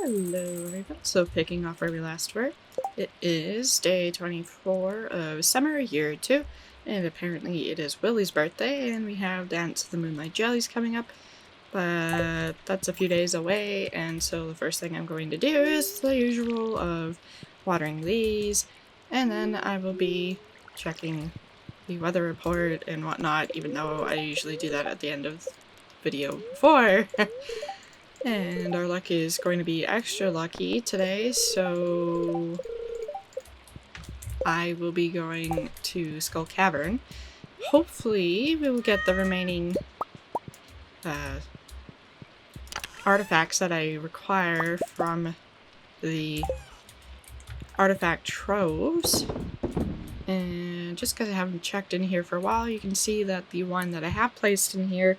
Hello everyone. So picking off where we last were, it is day 24 of summer year 2, and apparently it is Willie's birthday, and we have Dance of the Moonlight Jellies coming up, but that's a few days away, and so the first thing I'm going to do is the usual of watering these, and then I will be checking the weather report and whatnot, even though I usually do that at the end of the video before. And our luck is going to be extra lucky today, so I will be going to Skull Cavern. Hopefully we will get the remaining artifacts that I require from the artifact troves. And just because I haven't checked in here for a while, you can see that the one that I have placed in here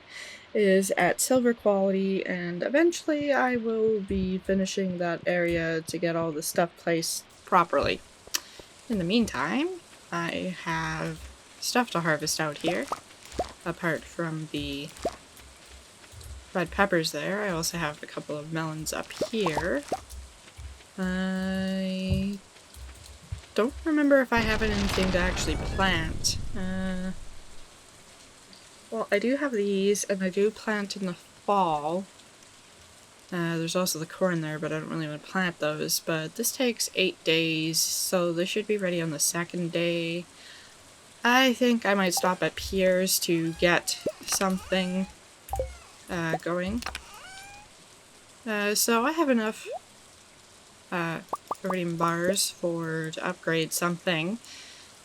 is at silver quality, and eventually I will be finishing that area to get all the stuff placed properly. In the meantime, I have stuff to harvest out here. Apart from the red peppers there, I also have a couple of melons up here. I don't remember if I have anything to actually plant. Well, I do have these, and I do plant in the fall. There's also the corn there, but I don't really want to plant those. But this takes 8 days, so they should be ready on the second day. I think I might stop at Pierre's to get something going. So I have enough iridium bars to upgrade something.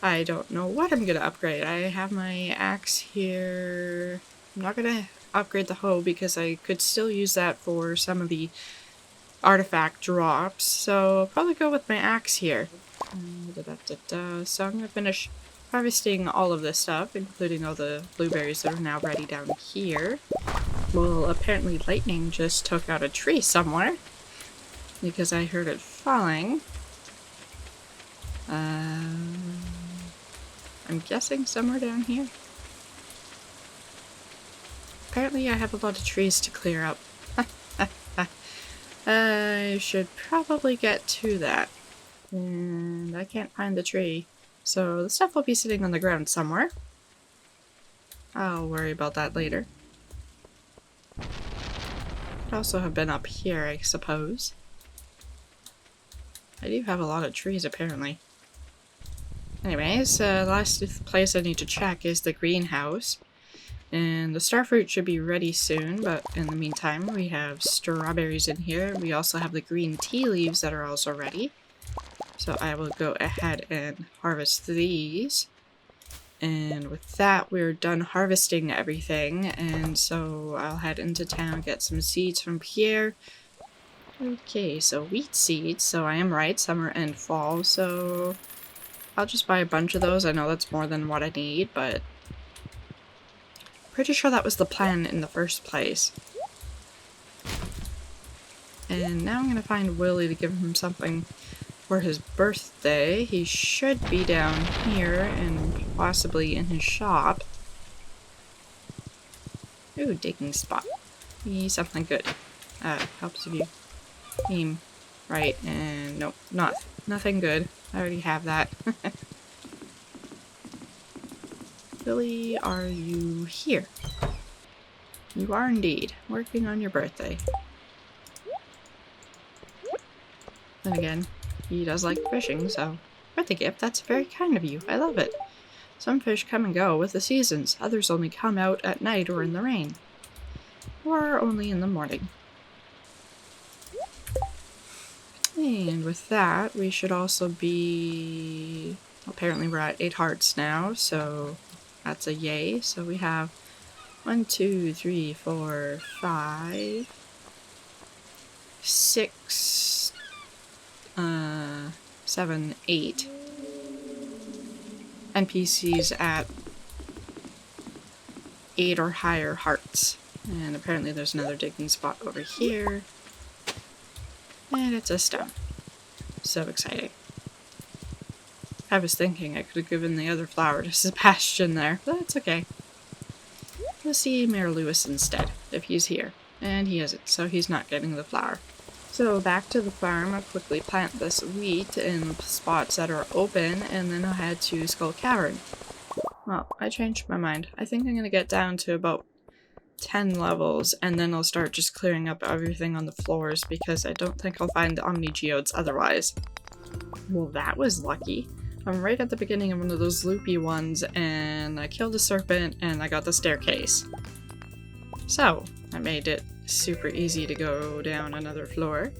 I don't know what I'm gonna upgrade. I have my axe here. I'm not gonna upgrade the hoe because I could still use that for some of the artifact drops. So I'll probably go with my axe here. So I'm gonna finish harvesting all of this stuff, including all the blueberries that are now ready down here. Well, apparently lightning just took out a tree somewhere because I heard it falling. I'm guessing somewhere down here. Apparently I have a lot of trees to clear up. I should probably get to that. And I can't find the tree. So the stuff will be sitting on the ground somewhere. I'll worry about that later. Could also have been up here, I suppose. I do have a lot of trees, apparently. Anyways, the last place I need to check is the greenhouse. And the starfruit should be ready soon, but in the meantime we have strawberries in here. We also have the green tea leaves that are also ready. So I will go ahead and harvest these. And with that, we're done harvesting everything, and so I'll head into town, get some seeds from Pierre. Okay, so wheat seeds, so I am right, summer and fall, so I'll just buy a bunch of those. I know that's more than what I need, but pretty sure that was the plan in the first place. And now I'm gonna find Willie to give him something for his birthday. He should be down here and possibly in his shop. Ooh, digging spot. Need something good. Helps if you aim right, and nope, nothing good. I already have that. Billy, are you here? You are indeed, working on your birthday. Then again, he does like fishing, so birthday gift, that's very kind of you. I love it. Some fish come and go with the seasons, others only come out at night or in the rain. Or only in the morning. And with that, we should also be... Apparently we're at 8 hearts now, so that's a yay. So we have 1, 2, 3, 4, 5, 6, 7, 8 NPCs at 8 or higher hearts. And apparently there's another digging spot over here. And it's a stone. So exciting. I was thinking I could have given the other flower to Sebastian there, but that's okay. We'll see Mayor Lewis instead, if he's here. And he isn't, so he's not getting the flower. So back to the farm, I'll quickly plant this wheat in spots that are open, and then I'll head to Skull Cavern. Well, I changed my mind. I think I'm gonna get down to about 10 levels, and then I'll start just clearing up everything on the floors, because I don't think I'll find the omni geodes otherwise. Well, that was lucky. I'm right at the beginning of one of those loopy ones, and I killed a serpent, and I got the staircase. So, I made it super easy to go down another floor.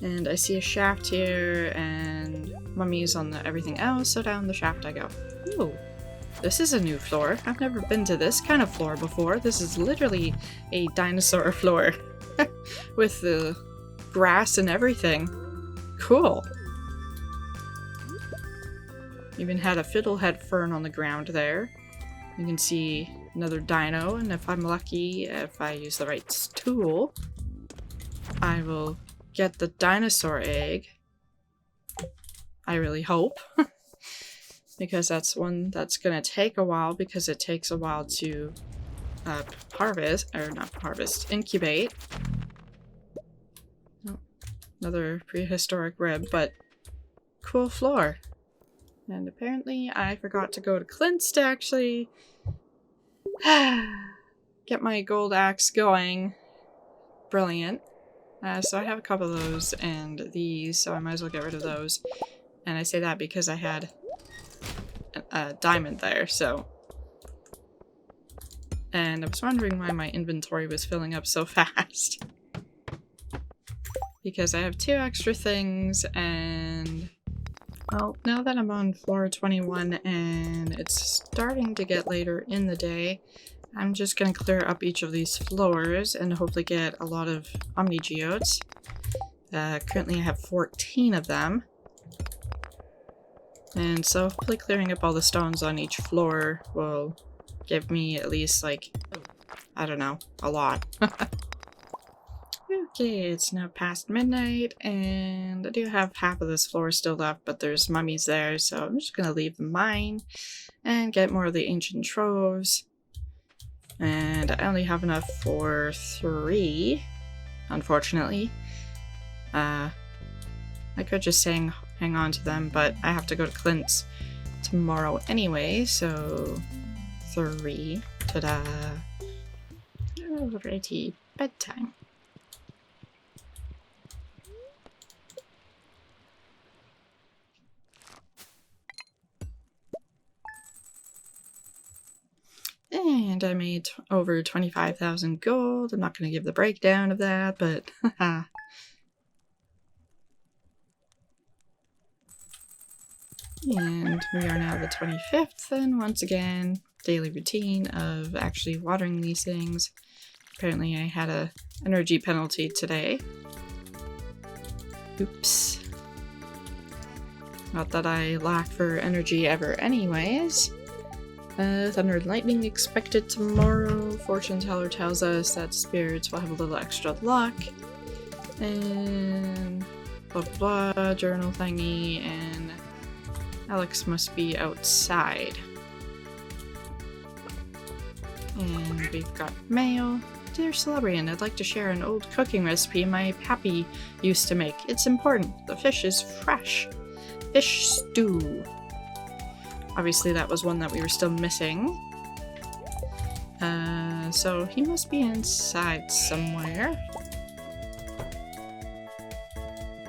And I see a shaft here, and mummies on everything else, so down the shaft I go. Ooh, this is a new floor. I've never been to this kind of floor before. This is literally a dinosaur floor. With the grass and everything. Cool. Even had a fiddlehead fern on the ground there. You can see another dino, and if I'm lucky, if I use the right tool, I will get the dinosaur egg. I really hope. Because that's one that's gonna take a while, because it takes a while to incubate. Oh, another prehistoric rib, but cool floor. And apparently I forgot to go to Clint's to actually get my gold axe going. Brilliant. So I have a couple of those and these, so I might as well get rid of those. And I say that because I had a diamond there, so. And I was wondering why my inventory was filling up so fast. Because I have 2 extra things, and well, now that I'm on floor 21 and it's starting to get later in the day, I'm just going to clear up each of these floors and hopefully get a lot of omni geodes. Currently I have 14 of them. And so hopefully clearing up all the stones on each floor will give me at least, like, I don't know, a lot. Okay, it's now past midnight, and I do have half of this floor still left, but there's mummies there, so I'm just gonna leave the mine and get more of the ancient troves. And I only have enough for 3, unfortunately. I could just hang on to them, but I have to go to Clint's tomorrow anyway, so 3. Ta-da! Alrighty, bedtime. And I made over 25,000 gold. I'm not going to give the breakdown of that, but haha. And we are now the 25th, and once again, daily routine of actually watering these things. Apparently I had a energy penalty today. Oops. Not that I lack for energy ever anyways. Thunder and lightning expected tomorrow. Fortune teller tells us that spirits will have a little extra luck. And blah blah blah, journal thingy, and Alex must be outside. And we've got mail. Dear Celebrian, I'd like to share an old cooking recipe my pappy used to make. It's important. The fish is fresh. Fish stew. Obviously that was one that we were still missing. So he must be inside somewhere.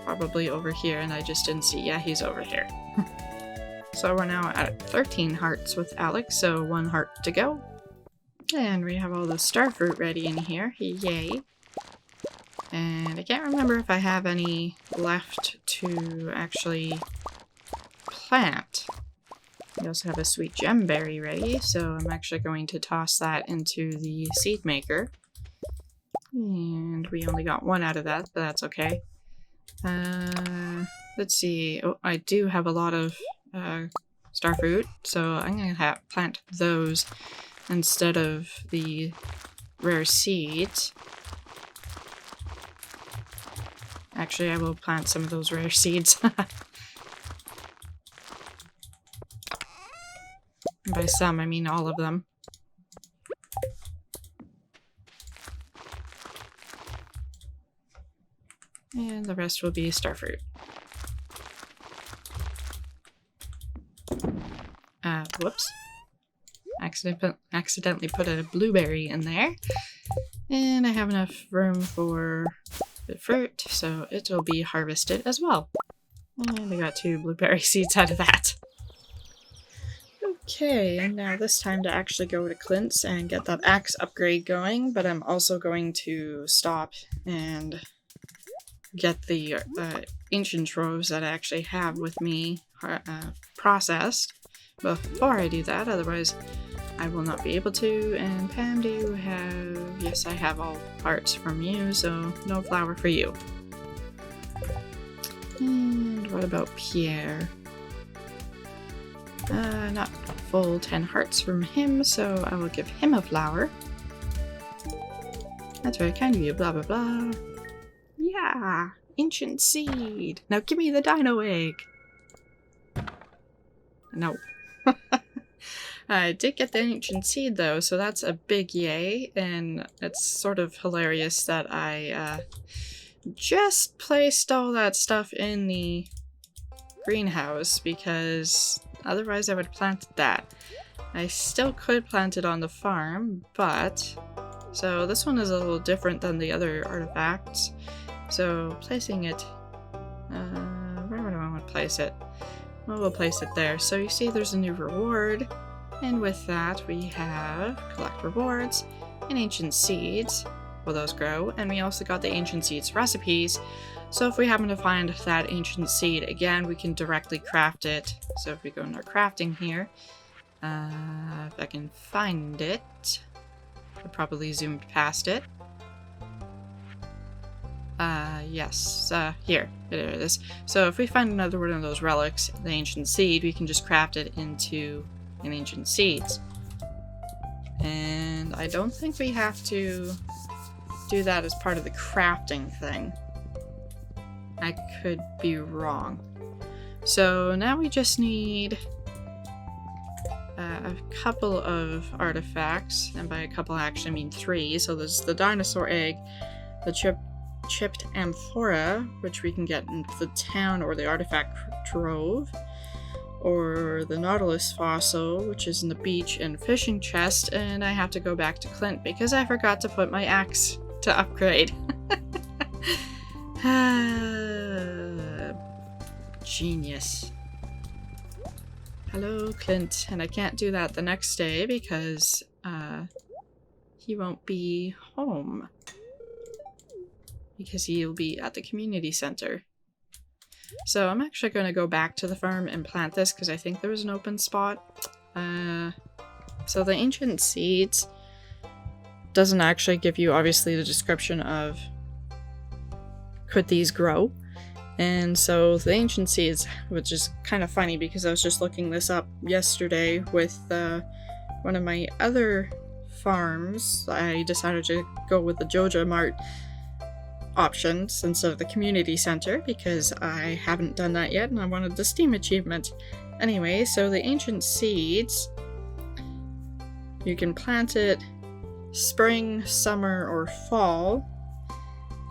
Probably over here, and I just didn't see. Yeah, he's over here. So we're now at 13 hearts with Alex, so 1 heart to go. And we have all the starfruit ready in here. Yay. And I can't remember if I have any left to actually plant. We also have a sweet gemberry ready, so I'm actually going to toss that into the seed maker. And we only got 1 out of that, but that's okay. Let's see. Oh, I do have a lot of starfruit, so I'm going to plant those instead of the rare seeds. Actually, I will plant some of those rare seeds. By some, I mean all of them. rest will be starfruit. Whoops. Accidentally put a blueberry in there. And I have enough room for the fruit, so it'll be harvested as well. And I got 2 blueberry seeds out of that. Okay, and now this time to actually go to Clint's and get that axe upgrade going, but I'm also going to stop and get the ancient troves that I actually have with me processed before I do that, otherwise I will not be able to. And Pam, do you have... Yes, I have all parts from you, so no flour for you. And what about Pierre? Not full 10 hearts from him, so I will give him a flower. That's very kind of you, blah blah blah. Yeah! Ancient seed! Now give me the dino egg! No. I did get the ancient seed though, so that's a big yay, and it's sort of hilarious that I just placed all that stuff in the greenhouse, because otherwise I would have planted that. I still could plant it on the farm, but... So this one is a little different than the other artifacts. So placing it... where do I want to place it? Well, we'll place it there. So you see there's a new reward. And with that we have collect rewards and ancient seeds. Will those grow? And we also got the ancient seeds recipes. So if we happen to find that ancient seed again, we can directly craft it. So if we go in our crafting here, if I can find it, I probably zoomed past it. Yes, here it is. So if we find another one of those relics, the ancient seed, we can just craft it into an ancient seeds. And I don't think we have to do that as part of the crafting thing. I could be wrong. So now we just need a couple of artifacts, and by a couple I actually mean 3. So there's the dinosaur egg, the chipped amphora, which we can get in the town or the artifact trove, or the nautilus fossil, which is in the beach and fishing chest, and I have to go back to Clint because I forgot to put my axe to upgrade. Genius. Hello, Clint. And I can't do that the next day because he won't be home. Because he'll be at the community center. So I'm actually going to go back to the farm and plant this because I think there was an open spot. So the ancient seeds doesn't actually give you obviously the description of could these grow. And so the ancient seeds, which is kind of funny because I was just looking this up yesterday with one of my other farms. I decided to go with the Joja Mart options instead of the community center because I haven't done that yet and I wanted the Steam achievement. Anyway, so the ancient seeds, you can plant it spring, summer, or fall,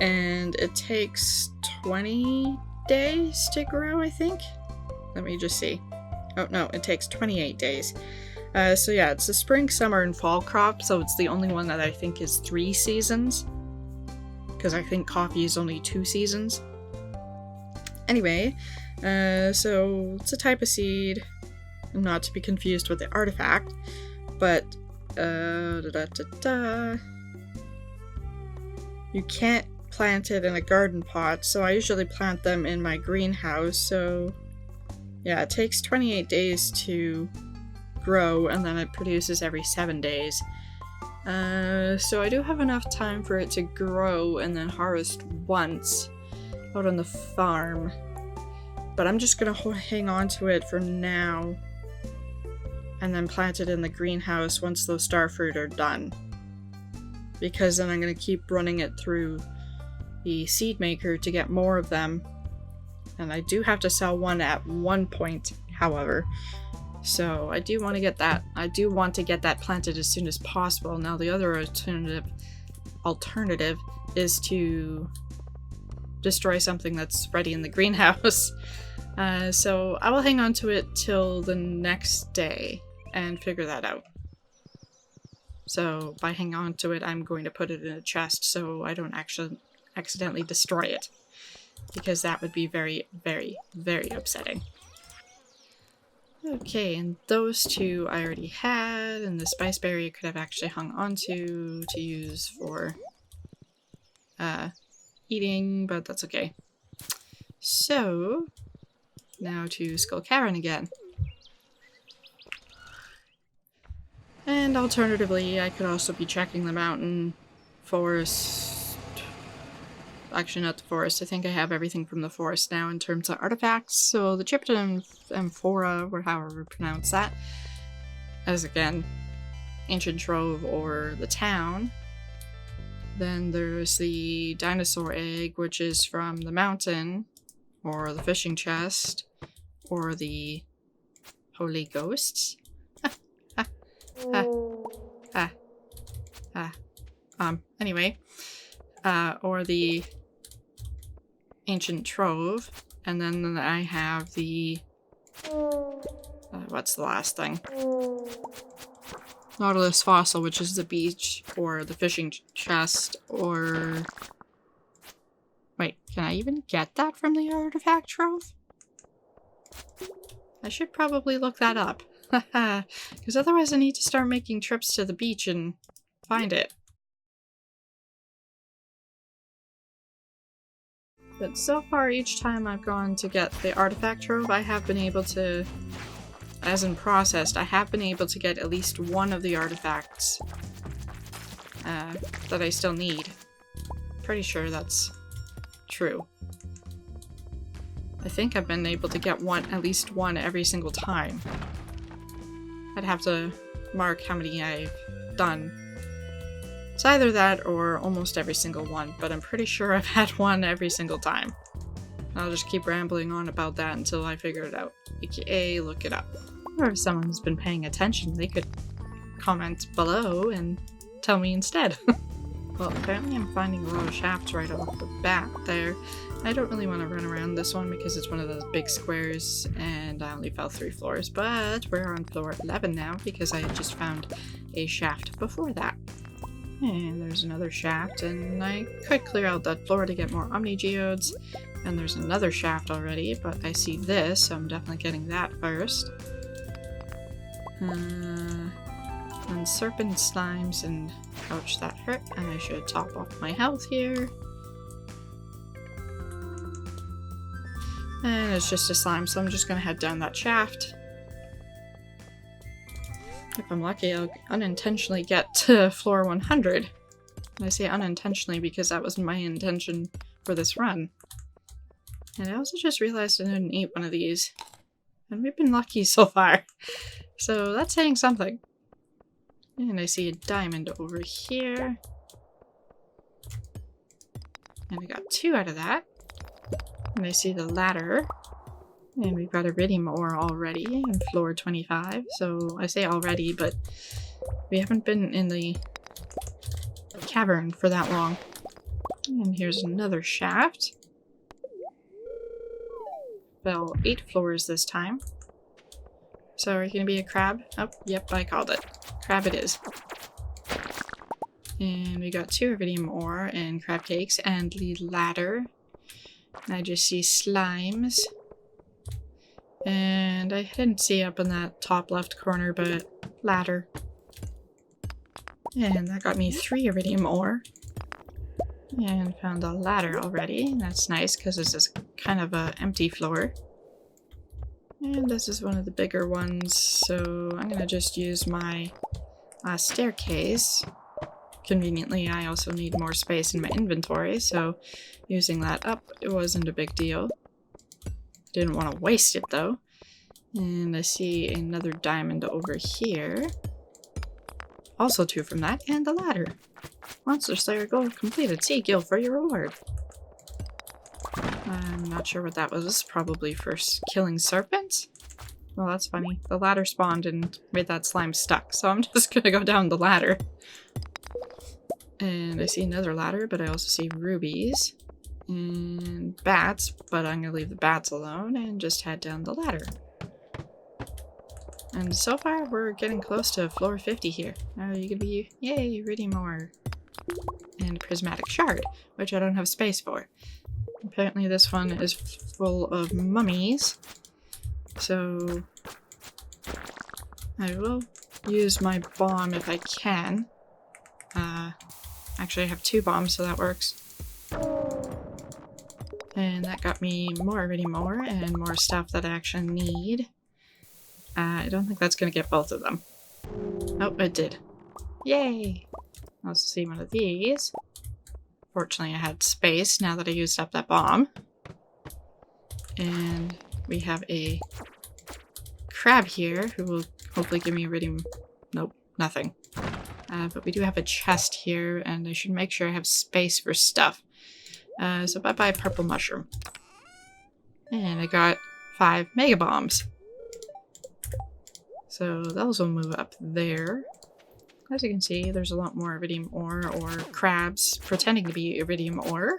and it takes 20 days to grow, I think. Let me just see. Oh no, it takes 28 days. So yeah, it's a spring, summer, and fall crop, so it's the only one that I think is 3 seasons. Because I think coffee is only 2 seasons. Anyway, so it's a type of seed, not to be confused with the artifact, but you can't plant it in a garden pot, so I usually plant them in my greenhouse. So yeah, it takes 28 days to grow, and then it produces every 7 days. So I do have enough time for it to grow and then harvest once out on the farm. But I'm just gonna hang on to it for now and then plant it in the greenhouse once those starfruit are done. Because then I'm gonna keep running it through the seed maker to get more of them. And I do have to sell one at one point, however. So I do want to get that. I do want to get that planted as soon as possible. Now the other alternative is to destroy something that's ready in the greenhouse. So I will hang on to it till the next day and figure that out. So by hang on to it, I'm going to put it in a chest so I don't actually accidentally destroy it. Because that would be very, very, very upsetting. Okay, and those two I already had, and the spice berry I could have actually hung onto to use for eating, but that's okay. So, now to Skull Cavern again. And alternatively, I could also be checking the mountain, forest. Actually, not the forest. I think I have everything from the forest now in terms of artifacts. So the Chipitan Amphora, or however you pronounce that, as again, ancient trove or the town. Then there's the dinosaur egg, which is from the mountain, or the fishing chest, or the holy ghosts. Anyway, or the ancient trove, and then I have the, what's the last thing? Nautilus fossil, which is the beach, or the fishing chest, or... Wait, can I even get that from the artifact trove? I should probably look that up. Because otherwise I need to start making trips to the beach and find it. But so far, each time I've gone to get the artifact trove, I have been able to, as in processed, I have been able to get at least one of the artifacts that I still need. Pretty sure that's true. I think I've been able to get one, at least one every single time. I'd have to mark how many I've done. It's either that or almost every single one, but I'm pretty sure I've had one every single time. I'll just keep rambling on about that until I figure it out, aka look it up. Or if someone's been paying attention, they could comment below and tell me instead. Well, apparently I'm finding a lot of shafts right off the bat there. I don't really want to run around this one because it's one of those big squares and I only fell 3 floors, but we're on floor 11 now because I had just found a shaft before that. And there's another shaft, and I could clear out that floor to get more omni geodes. And there's another shaft already, but I see this, so I'm definitely getting that first. And serpent slimes, and ouch, that hurt. And I should top off my health here. And it's just a slime, so I'm just gonna head down that shaft. If I'm lucky, I'll unintentionally get to floor 100. And I say unintentionally because that wasn't my intention for this run. And I also just realized I didn't eat one of these. And we've been lucky so far. So that's saying something. And I see a diamond over here. And I got 2 out of that. And I see the ladder. And we've got iridium ore already in floor 25. So I say already, but we haven't been in the cavern for that long. And here's another shaft. Fell 8 floors this time. So are you gonna be a crab? Oh, yep, I called it. Crab it is. And we got 2 iridium ore and crab cakes and the ladder. And I just see slimes. And I didn't see up in that top left corner, but ladder. And that got me 3 iridium ore. And found a ladder already. And that's nice because this is kind of an empty floor. And this is one of the bigger ones, so I'm gonna just use my staircase. Conveniently, I also need more space in my inventory, so using that up, it wasn't a big deal. Didn't want to waste it though. And I see another diamond over here. Also 2 from that, and the ladder. Monster Slayer goal completed. See Gil for your reward. I'm not sure what that was. Probably for killing serpents? Well, that's funny. The ladder spawned and made that slime stuck, so I'm just gonna go down the ladder. And I see another ladder, but I also see rubies. And bats, but I'm gonna leave the bats alone and just head down the ladder. And so far, we're getting close to floor 50 here. You could be, yay, iridium ore. And prismatic shard, which I don't have space for. Apparently this one is full of mummies. So I will use my bomb if I can. Actually I have 2 bombs, so that works. And that got me more iridium ore and more stuff that I actually need. I don't think that's gonna get both of them. Oh, it did. Yay! Let's see one of these. Fortunately, I had space now that I used up that bomb. And we have a crab here who will hopefully give me iridium. Nope, nothing. But we do have a chest here, and I should make sure I have space for stuff. So bye-bye purple mushroom. And I got 5 mega bombs. So those will move up there. As you can see, there's a lot more iridium ore or crabs pretending to be iridium ore.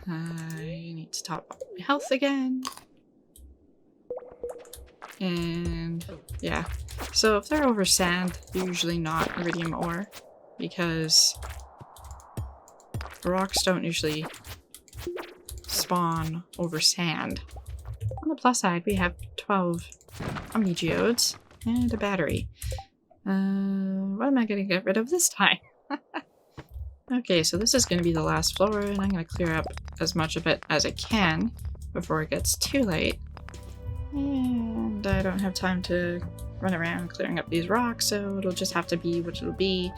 I need to top up my health again. And yeah, so if they're over sand, they're usually not iridium ore because rocks don't usually spawn over sand. On the plus side, we have 12 omni geodes and a battery. What am I going to get rid of this time? Okay, so this is going to be the last floor, and I'm going to clear up as much of it as I can before it gets too late. And I don't have time to run around clearing up these rocks, so it'll just have to be what it'll be.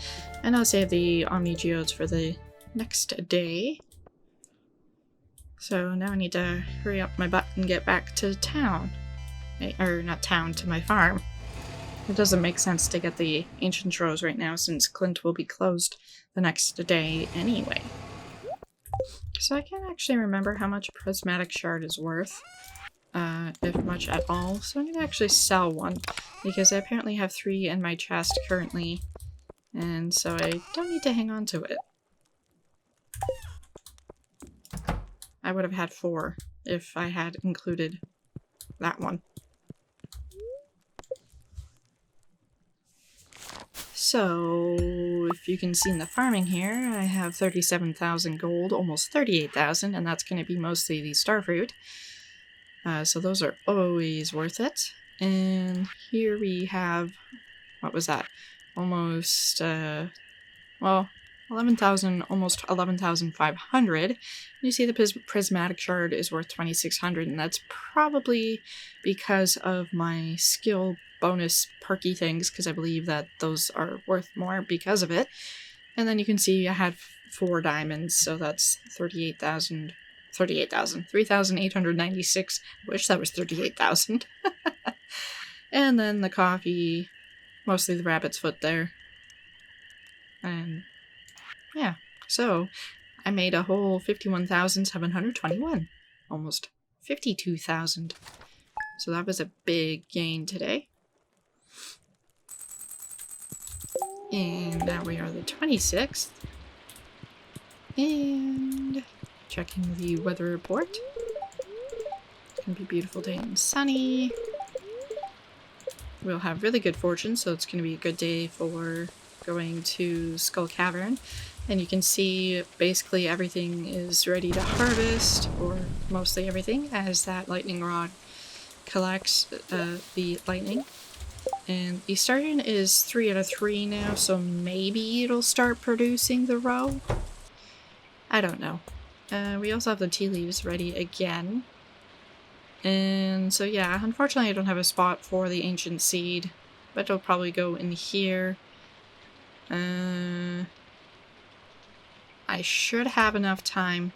And I'll save the omni geodes for the next day. So now I need to hurry up my butt and get back to town. Or not town, to my farm. It doesn't make sense to get the ancient troves right now since Clint will be closed the next day anyway. So I can't actually remember how much prismatic shard is worth, if much at all. So I'm going to actually sell one because I apparently have 3 in my chest currently, and so I don't need to hang on to it. I would have had 4 if I had included that one. So, if you can see in the farming here, I have 37,000 gold, almost 38,000, and that's going to be mostly the starfruit. So those are always worth it. And here we have, what was that? Almost, well, 11,000, almost 11,500. You see the prismatic shard is worth 2,600, and that's probably because of my skill bonus perky things, because I believe that those are worth more because of it. And then you can see I had 4 diamonds, so that's 3,896. I wish that was 38,000. And then the coffee, mostly the rabbit's foot there. And yeah, so I made a whole 51,721. Almost 52,000. So that was a big gain today. And now we are the 26th. And checking the weather report. It's gonna be a beautiful day and sunny. We'll have really good fortune, so it's gonna be a good day for going to Skull Cavern. And you can see basically everything is ready to harvest, or mostly everything, as that lightning rod collects the lightning. And the starting is 3 out of 3 now, so maybe it'll start producing the roe. I don't know. We also have the tea leaves ready again. And so yeah, unfortunately I don't have a spot for the ancient seed, but it'll probably go in here. I should have enough time.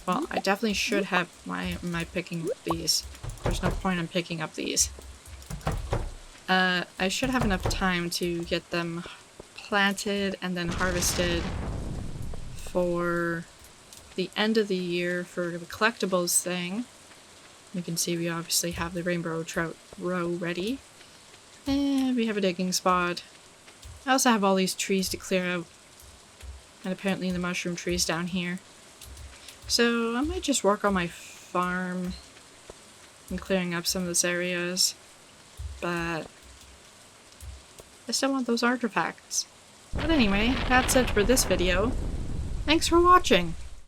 Well, I definitely should have my picking these. There's no point in picking up these. I should have enough time to get them planted and then harvested for the end of the year for the collectibles thing. You can see we obviously have the rainbow trout roe ready. And we have a digging spot. I also have all these trees to clear out. And apparently the mushroom tree's down here. So I might just work on my farm and clearing up some of those areas. But I still want those artifacts. But anyway, that's it for this video. Thanks for watching!